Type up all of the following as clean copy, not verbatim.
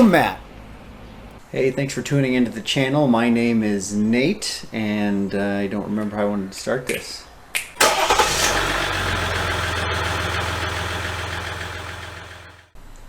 boom mat. Hey, thanks for tuning into the channel. My name is Nate, and I don't remember how I wanted to start this.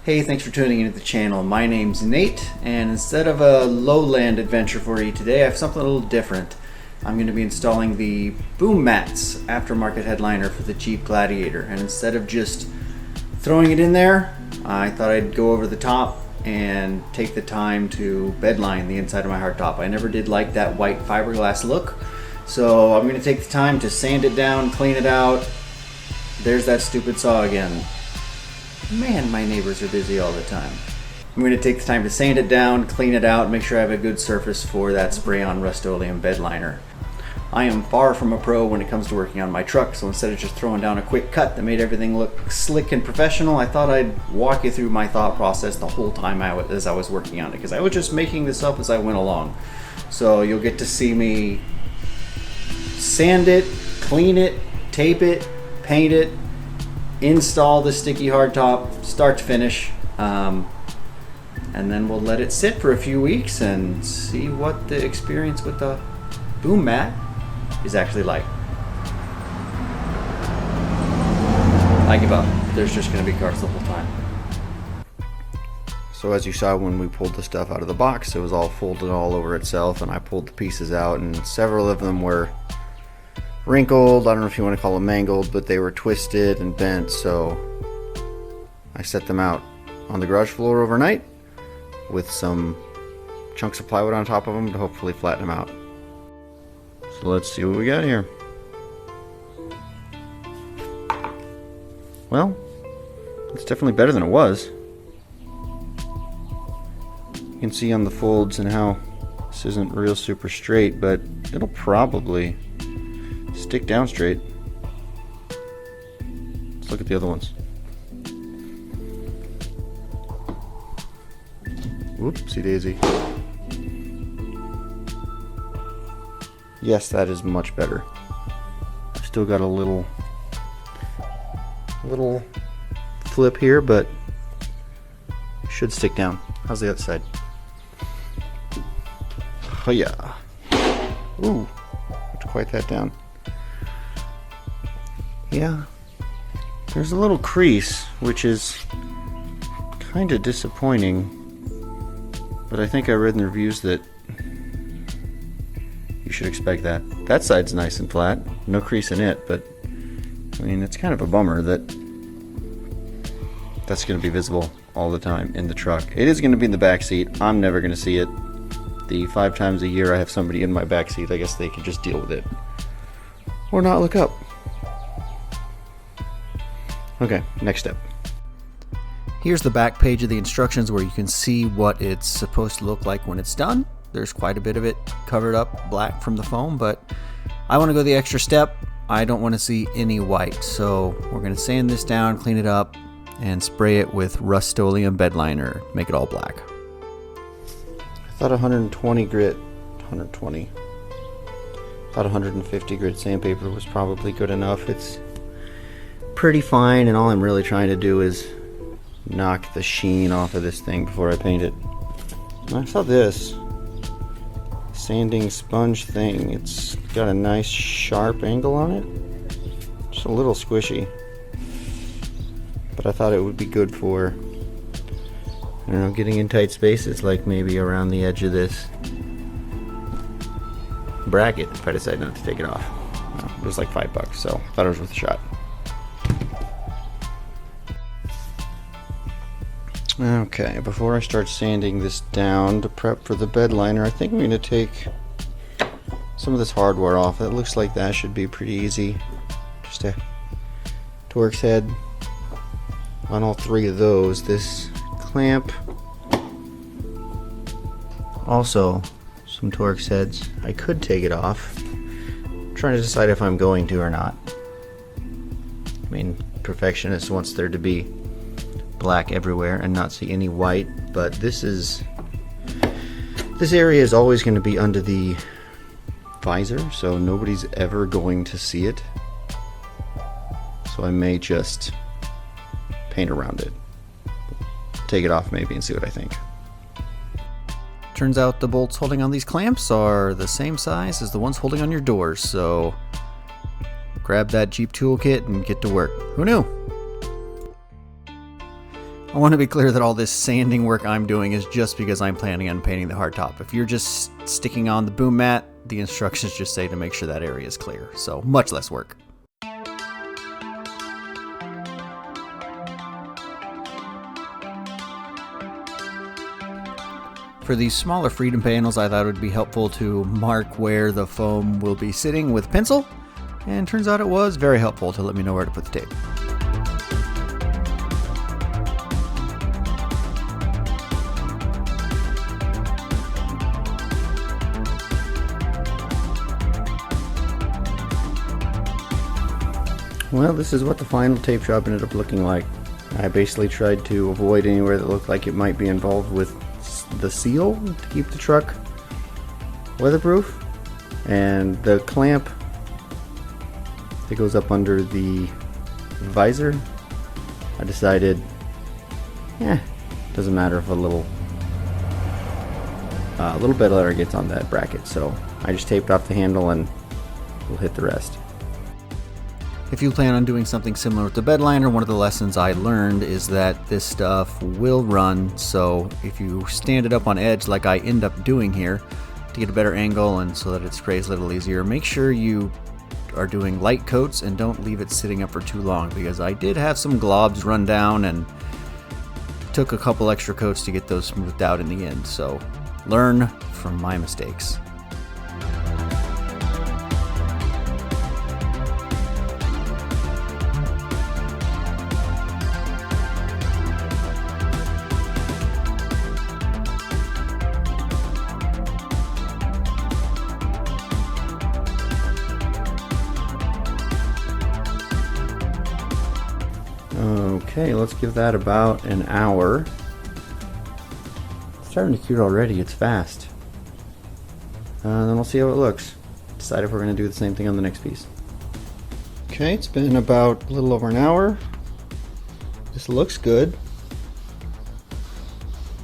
Hey, thanks for tuning into the channel. My name's Nate, and instead of a lowland adventure for you today, I have something a little different. I'm going to be installing the boom mats aftermarket headliner for the Jeep Gladiator, and instead of just throwing it in there, I thought I'd go over the top and take the time to bedline the inside of my hardtop. I never did like that white fiberglass look, so I'm going to take the time to sand it down, clean it out. There's that stupid saw again. Man, my neighbors are busy all the time. I'm going to take the time to sand it down, clean it out, make sure I have a good surface for that spray-on Rust-Oleum Bed Liner. I am far from a pro when it comes to working on my truck, so instead of just throwing down a quick cut that made everything look slick and professional, I thought I'd walk you through my thought process the whole time as I was working on it, because I was just making this up as I went along. So you'll get to see me sand it, clean it, tape it, paint it, install the sticky hardtop, start to finish, and then we'll let it sit for a few weeks and see what the experience with the boom mat is actually like. I give up. There's just going to be cars the whole time. So as you saw when we pulled the stuff out of the box, it was all folded all over itself, and I pulled the pieces out, and several of them were wrinkled. I don't know if you want to call them mangled, but they were twisted and bent, so I set them out on the garage floor overnight with some chunks of plywood on top of them to hopefully flatten them out. So let's see what we got here. Well, it's definitely better than it was. You can see on the folds and how this isn't real super straight, but it'll probably stick down straight. Let's look at the other ones. Whoopsie daisy. Yes, that is much better. Still got a little flip here, but should stick down. How's the other side? Oh yeah. Ooh, have to quiet that down. Yeah, there's a little crease, which is kind of disappointing, but I think I read in the reviews that you should expect that. That side's nice and flat, no crease in it, but I mean, it's kind of a bummer that that's going to be visible all the time in the truck. It is going to be in the back seat. I'm never going to see it. The 5 times a year I have somebody in my back seat, I guess they can just deal with it or not look up. Okay, next step. Here's the back page of the instructions where you can see what it's supposed to look like when it's done. There's quite a bit of it covered up black from the foam, but I want to go the extra step. I don't want to see any white, so we're going to sand this down, clean it up, and spray it with Rustoleum Bed Liner, make it all black. I thought 120 grit, 120. Thought 150 grit sandpaper was probably good enough. It's pretty fine, and all I'm really trying to do is knock the sheen off of this thing before I paint it. And I saw this sanding sponge thing. It's got a nice sharp angle on it. Just a little squishy. But I thought it would be good for, I don't know, getting in tight spaces, like maybe around the edge of this bracket if I decide not to take it off. It was like $5, so I thought it was worth a shot. Okay, before I start sanding this down to prep for the bed liner, I think I'm going to take some of this hardware off. It looks like that should be pretty easy. Just a Torx head on all 3 of those. This clamp, also some Torx heads. I could take it off. I'm trying to decide if I'm going to or not. I mean, perfectionist wants there to be black everywhere and not see any white, but this area is always going to be under the visor, so nobody's ever going to see it. So I may just paint around it. Take it off maybe and see what I think. Turns out the bolts holding on these clamps are the same size as the ones holding on your doors, so grab that Jeep toolkit and get to work. Who knew? I want to be clear that all this sanding work I'm doing is just because I'm planning on painting the hardtop. If you're just sticking on the boom mat, the instructions just say to make sure that area is clear, so much less work. For these smaller freedom panels, I thought it would be helpful to mark where the foam will be sitting with pencil, and turns out it was very helpful to let me know where to put the tape. Well, this is what the final tape job ended up looking like. I basically tried to avoid anywhere that looked like it might be involved with the seal to keep the truck weatherproof, and the clamp that goes up under the visor, I decided, doesn't matter if a little bed liner gets on that bracket, so I just taped off the handle and we'll hit the rest. If you plan on doing something similar with the bed liner, one of the lessons I learned is that this stuff will run, so if you stand it up on edge like I end up doing here to get a better angle and so that it sprays a little easier, make sure you are doing light coats and don't leave it sitting up for too long, because I did have some globs run down and took a couple extra coats to get those smoothed out in the end, so learn from my mistakes. Okay, let's give that about an hour. It's starting to cure already, it's fast. Then we'll see how it looks. Decide if we're going to do the same thing on the next piece. Okay, it's been about a little over an hour. This looks good.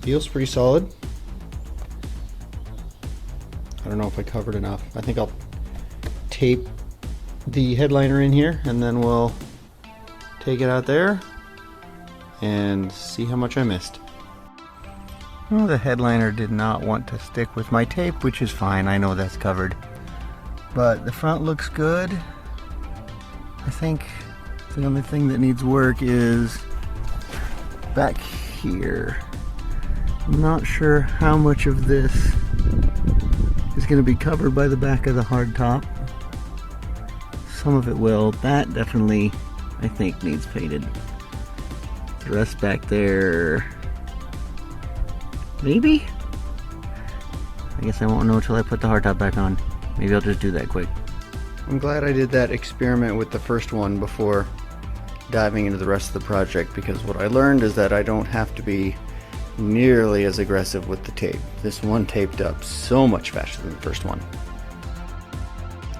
Feels pretty solid. I don't know if I covered enough. I think I'll tape the headliner in here and then we'll take it out there and see how much I missed. Well, the headliner did not want to stick with my tape, which is fine. I know that's covered. But the front looks good. I think the only thing that needs work is back here. I'm not sure how much of this is going to be covered by the back of the hardtop. Some of it will. That definitely, I think, needs painted. The rest back there, maybe? I guess I won't know until I put the hardtop back on. Maybe I'll just do that quick. I'm glad I did that experiment with the first one before diving into the rest of the project, because what I learned is that I don't have to be nearly as aggressive with the tape. This one taped up so much faster than the first one.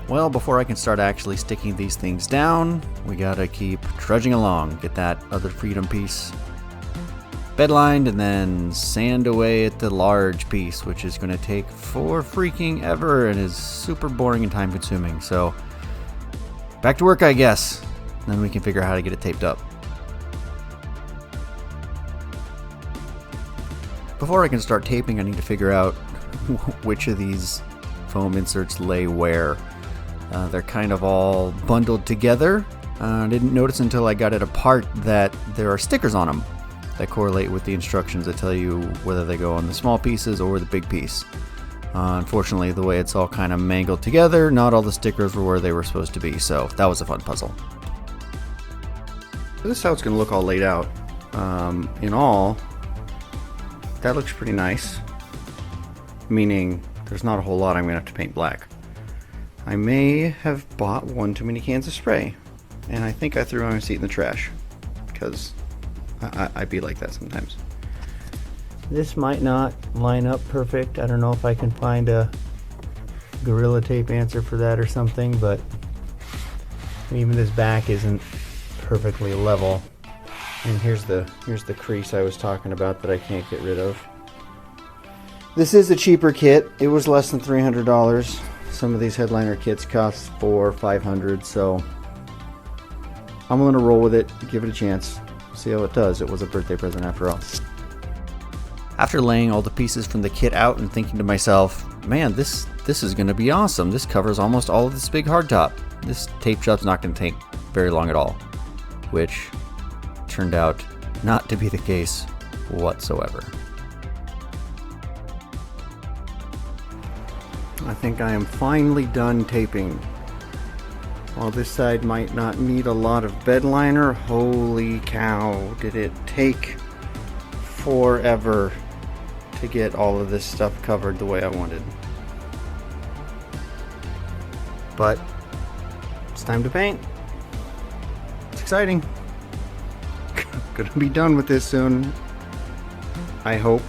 Well, before I can start actually sticking these things down, we gotta keep trudging along, get that other freedom piece bed lined, and then sand away at the large piece, which is gonna take for freaking ever and is super boring and time consuming. So back to work, I guess. Then we can figure out how to get it taped up. Before I can start taping, I need to figure out which of these foam inserts lay where. They're kind of all bundled together. I didn't notice until I got it apart that there are stickers on them that correlate with the instructions that tell you whether they go on the small pieces or the big piece. Unfortunately, the way it's all kind of mangled together, not all the stickers were where they were supposed to be, so that was a fun puzzle. This is how it's going to look all laid out. In all, that looks pretty nice, meaning there's not a whole lot I'm going to have to paint black. I may have bought one too many cans of spray, and I think I threw my receipt in the trash, because I'd be like that sometimes. This might not line up perfect. I don't know if I can find a Gorilla Tape answer for that or something, but even this back isn't perfectly level. And here's the crease I was talking about that I can't get rid of. This is a cheaper kit. It was less than $300. Some of these headliner kits cost $400 or $500, so I'm gonna roll with it, give it a chance, see how it does. It was a birthday present after all. After laying all the pieces from the kit out and thinking to myself, man, this is gonna be awesome. This covers almost all of this big hardtop. This tape job's not gonna take very long at all, which turned out not to be the case whatsoever. I think I am finally done taping. While this side might not need a lot of bed liner, holy cow, did it take forever to get all of this stuff covered the way I wanted. But it's time to paint. It's exciting. Gonna be done with this soon, I hope.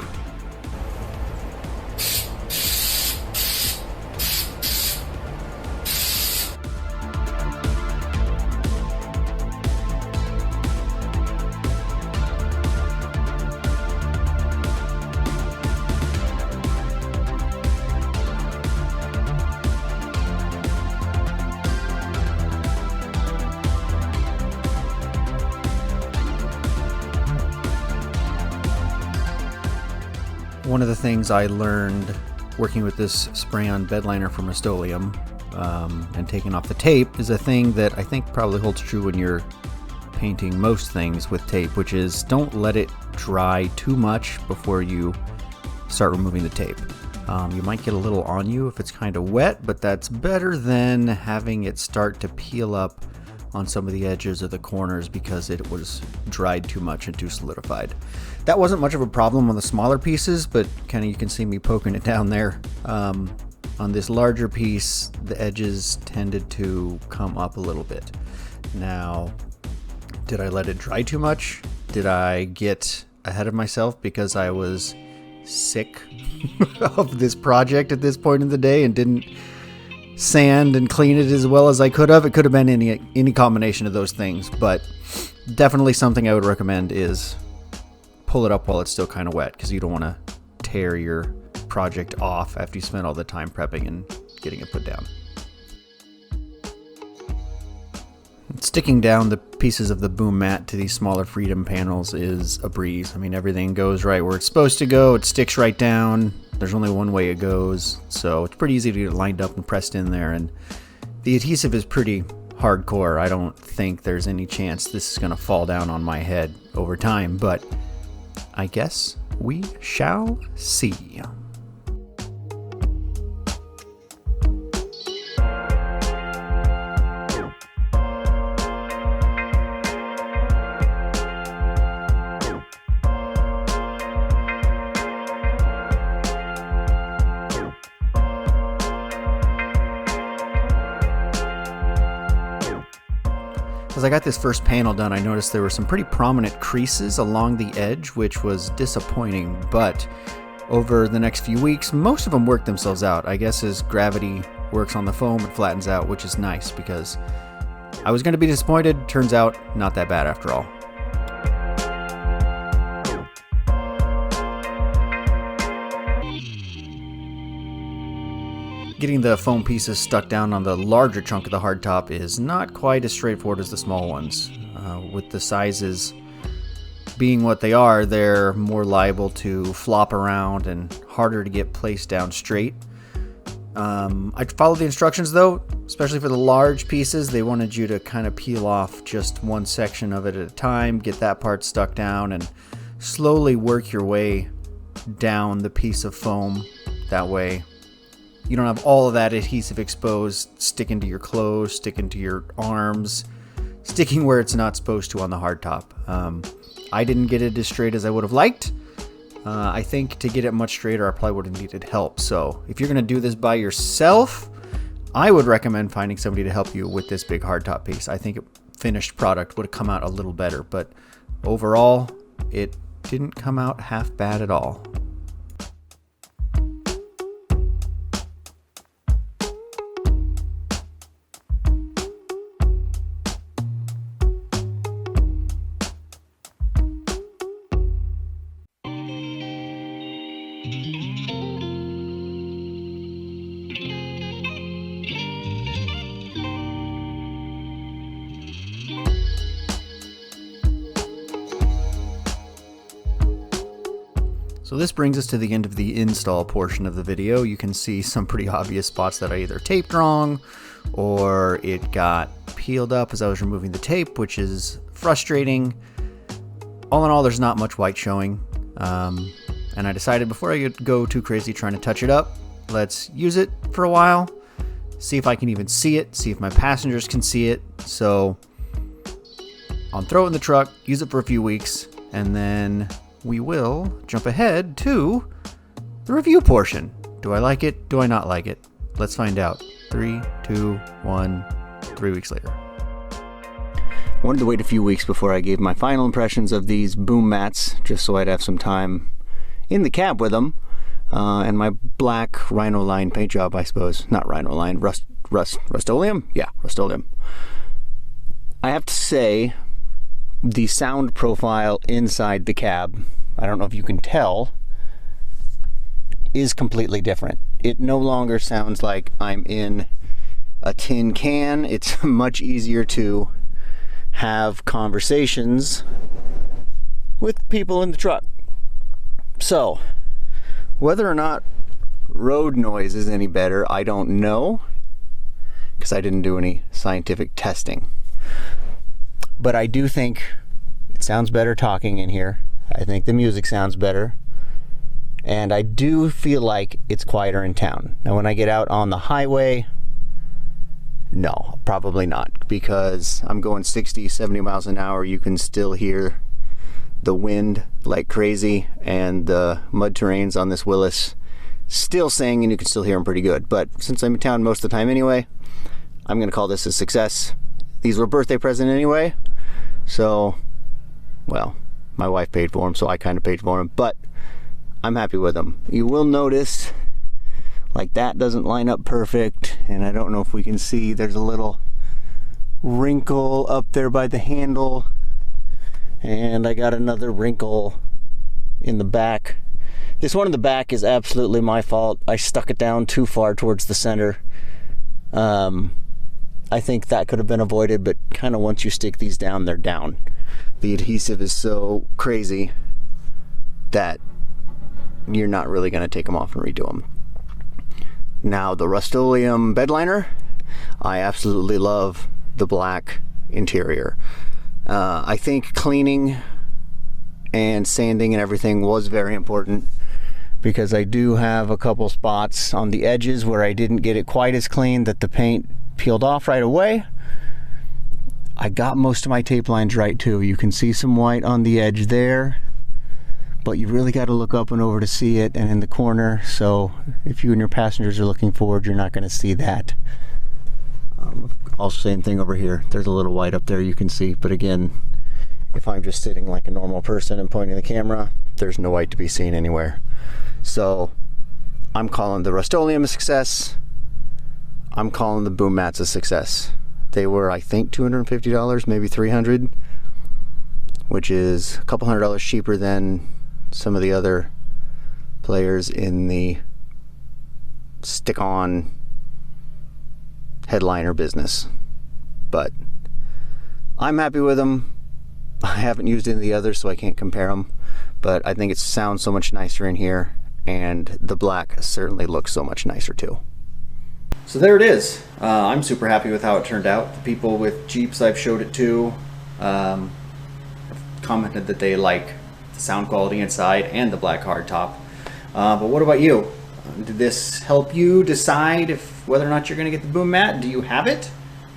One of the things I learned working with this spray-on bed liner from Rustoleum and taking off the tape is a thing that I think probably holds true when you're painting most things with tape, which is don't let it dry too much before you start removing the tape. You might get a little on you if it's kind of wet, but that's better than having it start to peel up on some of the edges of the corners because it was dried too much and too solidified. That wasn't much of a problem on the smaller pieces, but kind of you can see me poking it down there. On this larger piece, the edges tended to come up a little bit. Now, did I let it dry too much? Did I get ahead of myself because I was sick of this project at this point in the day and didn't sand and clean it as well as I could have? It could have been any combination of those things, but definitely something I would recommend is pull it up while it's still kind of wet, because you don't want to tear your project off after you spent all the time prepping and getting it put down. Sticking down the pieces of the boom mat to these smaller Freedom panels is a breeze. I mean, everything goes right where it's supposed to go. It sticks right down. There's only one way it goes, so it's pretty easy to get it lined up and pressed in there. And the adhesive is pretty hardcore. I don't think there's any chance this is going to fall down on my head over time, but I guess we shall see. As I got this first panel done, I noticed there were some pretty prominent creases along the edge, which was disappointing, but over the next few weeks, most of them worked themselves out. I guess as gravity works on the foam, it flattens out, which is nice because I was going to be disappointed. Turns out, not that bad after all. Getting the foam pieces stuck down on the larger chunk of the hardtop is not quite as straightforward as the small ones. With the sizes being what they are, they're more liable to flop around and harder to get placed down straight. I followed the instructions though, especially for the large pieces. They wanted you to kind of peel off just one section of it at a time, get that part stuck down, and slowly work your way down the piece of foam. That way you don't have all of that adhesive exposed, sticking to your clothes, sticking to your arms, sticking where it's not supposed to on the hardtop. I didn't get it as straight as I would have liked. I think to get it much straighter, I probably would have needed help. So if you're going to do this by yourself, I would recommend finding somebody to help you with this big hardtop piece. I think a finished product would have come out a little better, but overall, it didn't come out half bad at all. So this brings us to the end of the install portion of the video. You can see some pretty obvious spots that I either taped wrong or it got peeled up as I was removing the tape, which is frustrating. All in all, there's not much white showing. And I decided before I go too crazy trying to touch it up, let's use it for a while, see if I can even see it, see if my passengers can see it. So I'll throw it in the truck, use it for a few weeks, and then we will jump ahead to the review portion. Do I like it? Do I not like it? Let's find out. 3, 2, 1, 3 weeks later. Wanted to wait a few weeks before I gave my final impressions of these boom mats, just so I'd have some time in the cab with them. And my black Rhino Line paint job, I suppose. Not Rhino Line, Rust-Oleum? Yeah, Rust-Oleum. I have to say, the sound profile inside the cab, I don't know if you can tell, is completely different. It no longer sounds like I'm in a tin can. It's much easier to have conversations with people in the truck. So, whether or not road noise is any better, I don't know, because I didn't do any scientific testing. But I do think it sounds better talking in here. I think the music sounds better. And I do feel like it's quieter in town. Now when I get out on the highway, no, probably not. Because I'm going 60, 70 miles an hour. You can still hear the wind like crazy. And the mud terrains on this Willis still sing, and you can still hear them pretty good. But since I'm in town most of the time anyway, I'm going to call this a success. These were a birthday present anyway. So, well, my wife paid for them, so I kind of paid for them, but I'm happy with them. You will notice, like, that doesn't line up perfect, and I don't know if we can see, there's a little wrinkle up there by the handle, and I got another wrinkle in the back. This one in the back is absolutely my fault. I stuck it down too far towards the center. I think that could have been avoided, but kind of once you stick these down, they're down. The adhesive is so crazy that you're not really going to take them off and redo them. Now, the Rustoleum Bed Liner, I absolutely love the black interior. I think cleaning and sanding and everything was very important, because I do have a couple spots on the edges where I didn't get it quite as clean, that the paint peeled off right away. I got most of my tape lines right too. You can see some white on the edge there, but you really got to look up and over to see it, and in the corner. So if you and your passengers are looking forward, you're not going to see that. Also, same thing over here. There's a little white up there you can see, but again, if I'm just sitting like a normal person and pointing the camera, there's no white to be seen anywhere. So I'm calling the Rustoleum a success. I'm calling the boom mats a success. They were, I think, $250, maybe $300, which is a couple $100 cheaper than some of the other players in the stick-on headliner business. But I'm happy with them. I haven't used any of the others, so I can't compare them, but I think it sounds so much nicer in here, and the black certainly looks so much nicer too. So there it is. I'm super happy with how it turned out. The people with Jeeps I've showed it to have commented that they like the sound quality inside and the black hardtop. But what about you? Did this help you decide whether or not you're going to get the boom mat? Do you have it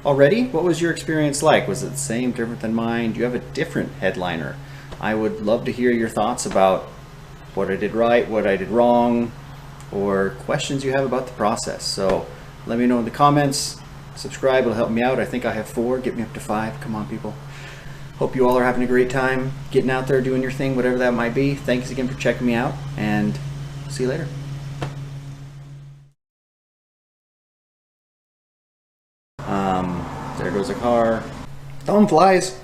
already? What was your experience like? Was it the same, different than mine? Do you have a different headliner? I would love to hear your thoughts about what I did right, what I did wrong, or questions you have about the process. So let me know in the comments. Subscribe, it'll help me out. I think I have 4. Get me up to 5. Come on, people. Hope you all are having a great time getting out there, doing your thing, whatever that might be. Thanks again for checking me out, and see you later. There goes a car. Thumb flies.